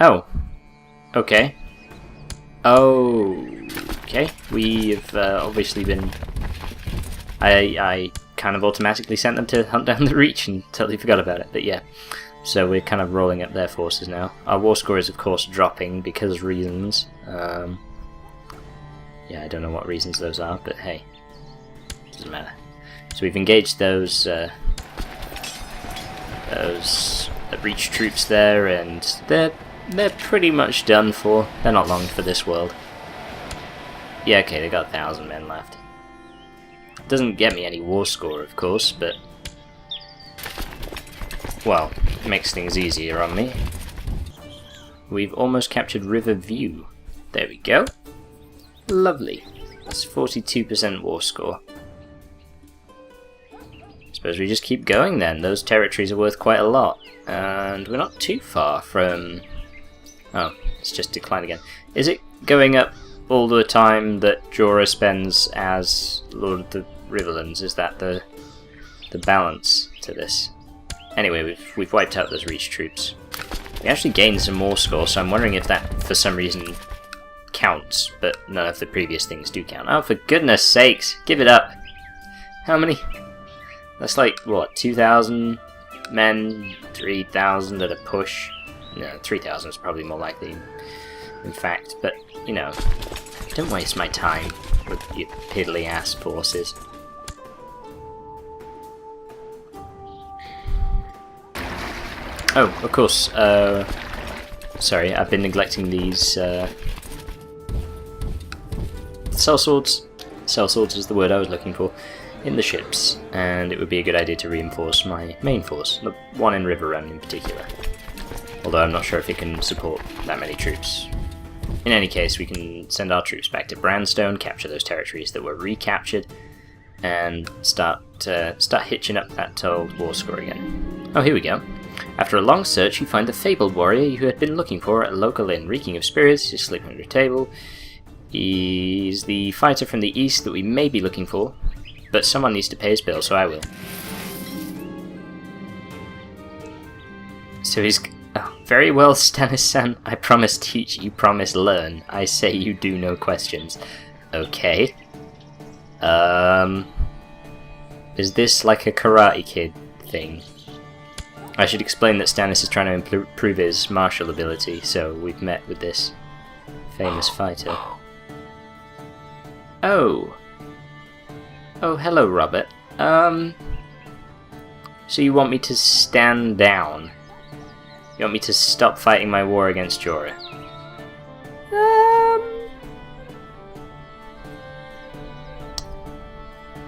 Oh. Okay. Okay. We've obviously been... I kind of automatically sent them to hunt down the Reach and totally forgot about it, but yeah. So we're kind of rolling up their forces now. Our war score is of course dropping because reasons. Yeah, I don't know what reasons those are, but hey. Doesn't matter. So we've engaged those Reach troops there, and they're pretty much done for. They're not long for this world. Yeah, okay, they got 1,000 men left. Doesn't get me any war score, of course, but... well, it makes things easier on me. We've almost captured River View. There we go. Lovely. That's 42% war score. Suppose we just keep going then. Those territories are worth quite a lot. And we're not too far from... oh, it's just declined again. Is it going up all the time that Jorah spends as Lord of the Riverlands? Is that the balance to this? Anyway, we've wiped out those Reach troops. We actually gained some more score, so I'm wondering if that, for some reason, counts, but none of the previous things do count. Oh, for goodness sakes, give it up! How many? That's like, what, 2,000 men, 3,000 at a push? No, 3,000 is probably more likely, in fact, but, you know, don't waste my time with your piddly-ass forces. Oh, of course, sorry, I've been neglecting these, sellswords. Sellswords is the word I was looking for. In the ships, and it would be a good idea to reinforce my main force, the one in River Run in particular. Although I'm not sure if it can support that many troops. In any case, we can send our troops back to Brandstone, capture those territories that were recaptured, and start hitching up that old war score again. Oh, here we go. After a long search, you find the fabled warrior you had been looking for at a local inn, reeking of spirits. He's sleeping under a table. He's the fighter from the east that we may be looking for. But someone needs to pay his bill, so I will. So he's... oh, very well, Stannis-San. I promise teach, you promise learn. I say you do no questions. Okay. Is this like a Karate Kid thing? I should explain that Stannis is trying to improve his martial ability, so we've met with this famous fighter. Oh! Oh, hello, Robert. So you want me to stand down? You want me to stop fighting my war against Jorah?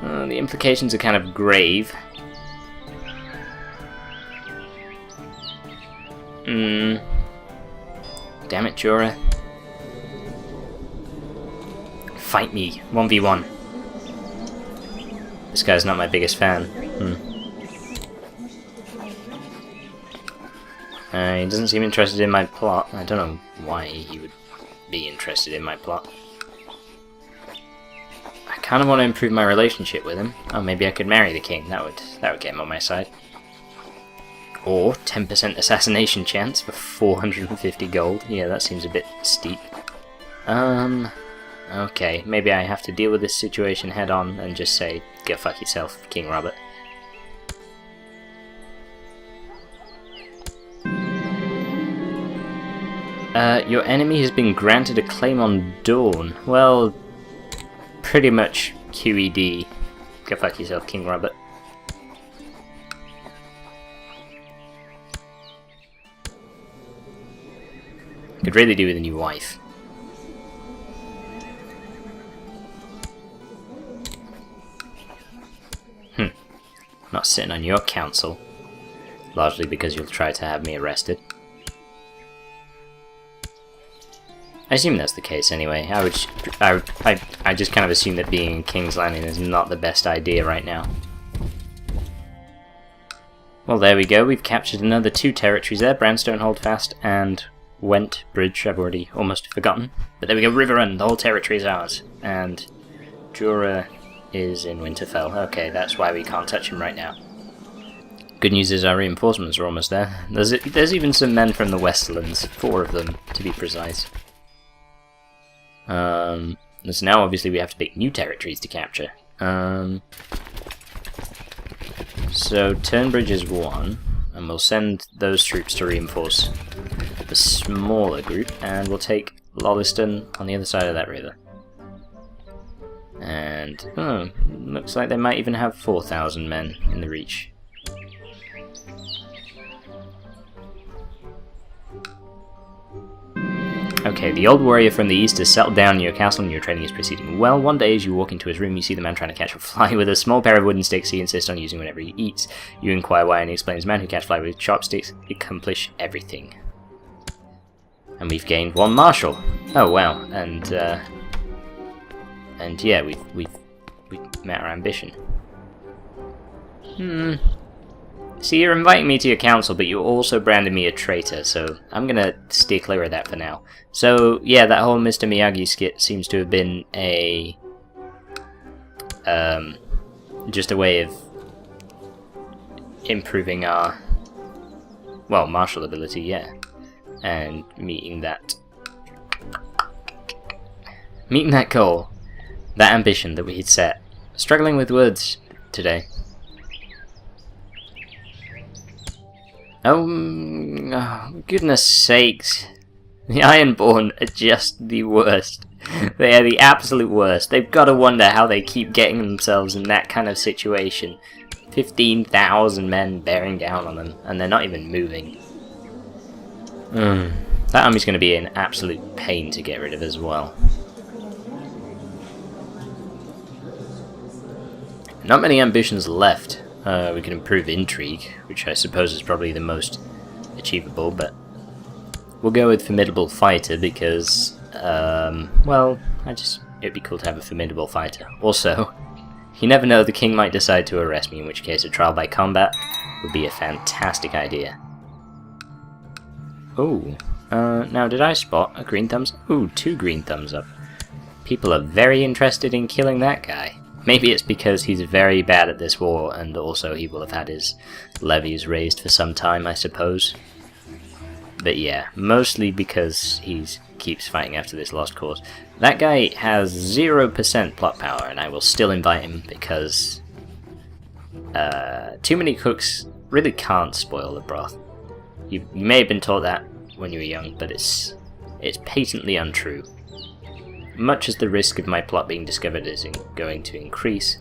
The implications are kind of grave. Damn it, Jorah. Fight me, 1v1. This guy's not my biggest fan. He doesn't seem interested in my plot. I don't know why he would be interested in my plot. I kind of want to improve my relationship with him. Oh, maybe I could marry the king. That would get him on my side. Or 10% assassination chance for 450 gold. Yeah, that seems a bit steep. Okay, maybe I have to deal with this situation head on and just say, go fuck yourself, King Robert. Your enemy has been granted a claim on Dawn. Well, pretty much QED. Go fuck yourself, King Robert. Could really do with a new wife. Not sitting on your council. Largely because you'll try to have me arrested. I assume that's the case anyway. I just kind of assume that being in King's Landing is not the best idea right now. Well, there we go. We've captured another 2 territories there. Brandstone, Holdfast, and Went Bridge. I've already almost forgotten. But there we go. River Run. The whole territory is ours. And Jorah is in Winterfell. Okay, that's why we can't touch him right now. Good news is our reinforcements are almost there. There's even some men from the Westerlands, 4 of them to be precise. So now obviously we have to pick new territories to capture. So Turnbridge is 1, and we'll send those troops to reinforce the smaller group, and we'll take Lolliston on the other side of that river. And looks like they might even have 4,000 men in the Reach. Okay, the old warrior from the east has settled down in your castle and your training is proceeding well. One day as you walk into his room, you see the man trying to catch a fly with a small pair of wooden sticks he insists on using whenever he eats. You inquire why and he explains men who catch fly with chopsticks accomplish everything. And we've gained 1 marshal. Oh wow, and yeah, we've met our ambition. See, you're inviting me to your council, but you also branded me a traitor, so I'm gonna steer clear of that for now. So, yeah, that whole Mr. Miyagi skit seems to have been a... just a way of improving our... well, martial ability, yeah. And meeting that goal. That ambition that we had set. Struggling with words today. Oh, goodness sakes. The Ironborn are just the worst. They are the absolute worst. They've got to wonder how they keep getting themselves in that kind of situation. 15,000 men bearing down on them, and they're not even moving. That army's going to be an absolute pain to get rid of as well. Not many ambitions left. We can improve intrigue, which I suppose is probably the most achievable, but we'll go with formidable fighter because, well, it'd be cool to have a formidable fighter. Also, you never know, the king might decide to arrest me, in which case a trial by combat would be a fantastic idea. Ooh, now did I spot a green thumbs? Ooh, 2 green thumbs up. People are very interested in killing that guy. Maybe it's because he's very bad at this war, and also he will have had his levies raised for some time, I suppose. But yeah, mostly because he keeps fighting after this lost cause. That guy has 0% plot power, and I will still invite him because too many cooks really can't spoil the broth. You may have been taught that when you were young, but it's patently untrue. Much as the risk of my plot being discovered is going to increase,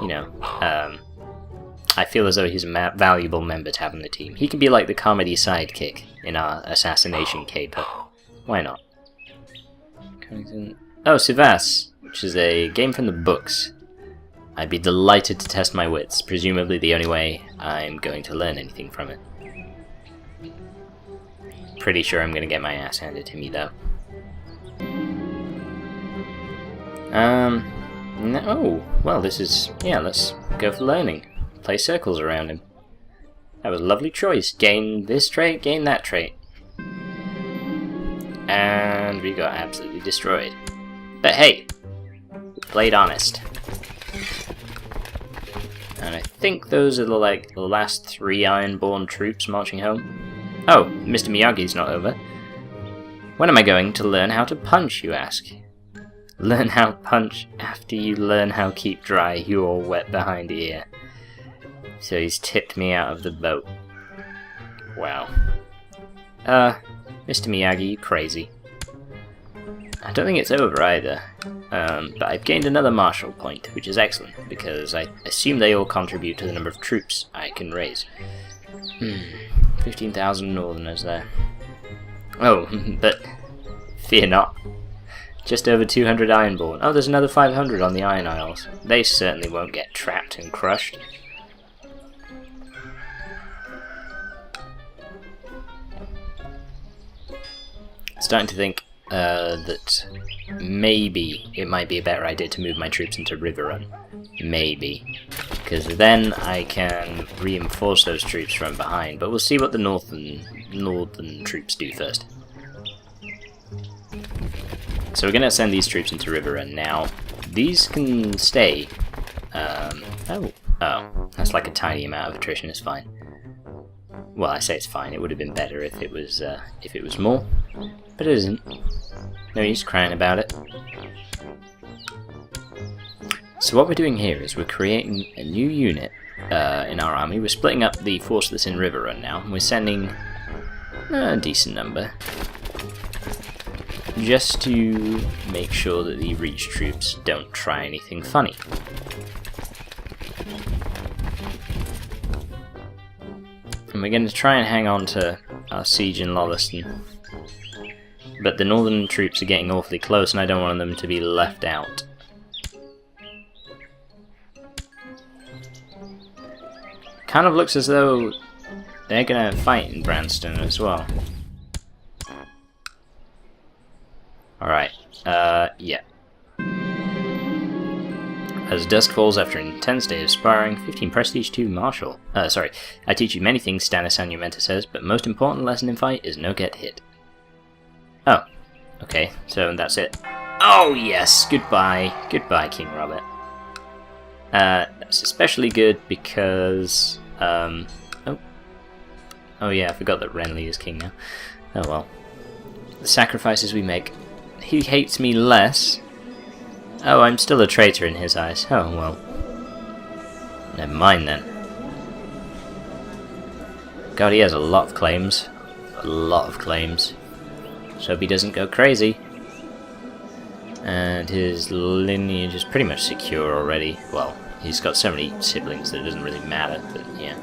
you know, I feel as though he's a valuable member to have on the team. He can be like the comedy sidekick in our assassination caper. Why not? Oh, Sivas, which is a game from the books. I'd be delighted to test my wits, presumably the only way I'm going to learn anything from it. Pretty sure I'm going to get my ass handed to me, though. No. Well, this is... yeah, let's go for learning. Play circles around him. That was a lovely choice. Gain this trait, gain that trait. And we got absolutely destroyed. But hey, we played honest. And I think those are the last 3 Ironborn troops marching home. Oh, Mr. Miyagi's not over. When am I going to learn how to punch, you ask? Learn how punch after you learn how keep dry, you all wet behind ear. So he's tipped me out of the boat. Wow. Mr. Miyagi, you crazy. I don't think it's over either. But I've gained another marshal point, which is excellent, because I assume they all contribute to the number of troops I can raise. 15,000 northerners there. Oh, but fear not. Just over 200 Ironborn. Oh, there's another 500 on the Iron Isles. They certainly won't get trapped and crushed. Starting to think that maybe it might be a better idea to move my troops into Riverrun. Maybe. Because then I can reinforce those troops from behind. But we'll see what the northern troops do first. So we're going to send these troops into Riverrun now. These can stay. Oh, Oh, that's like a tiny amount of attrition, it's fine. Well, I say it's fine, it would have been better if it was more, but it isn't. No use crying about it. So what we're doing here is we're creating a new unit in our army. We're splitting up the force that's in River Run now, and we're sending a decent number, just to make sure that the Reach troops don't try anything funny. And we're going to try and hang on to our siege in Lolliston. But the northern troops are getting awfully close and I don't want them to be left out. Kind of looks as though they're going to fight in Branston as well. Alright, yeah. As dusk falls after an intense day of sparring, 15 prestige to Marshal. Sorry. I teach you many things, Stannis-San Umenta says, but most important lesson in fight is no get hit. Oh. Okay, so that's it. Oh yes! Goodbye. Goodbye, King Robert. That's especially good because... Oh yeah, I forgot that Renly is king now. Oh well. The sacrifices we make. He hates me less. Oh, I'm still a traitor in his eyes. Oh, well. Never mind then. God, he has a lot of claims. A lot of claims. So hope he doesn't go crazy. And his lineage is pretty much secure already. Well, he's got so many siblings that it doesn't really matter, but yeah.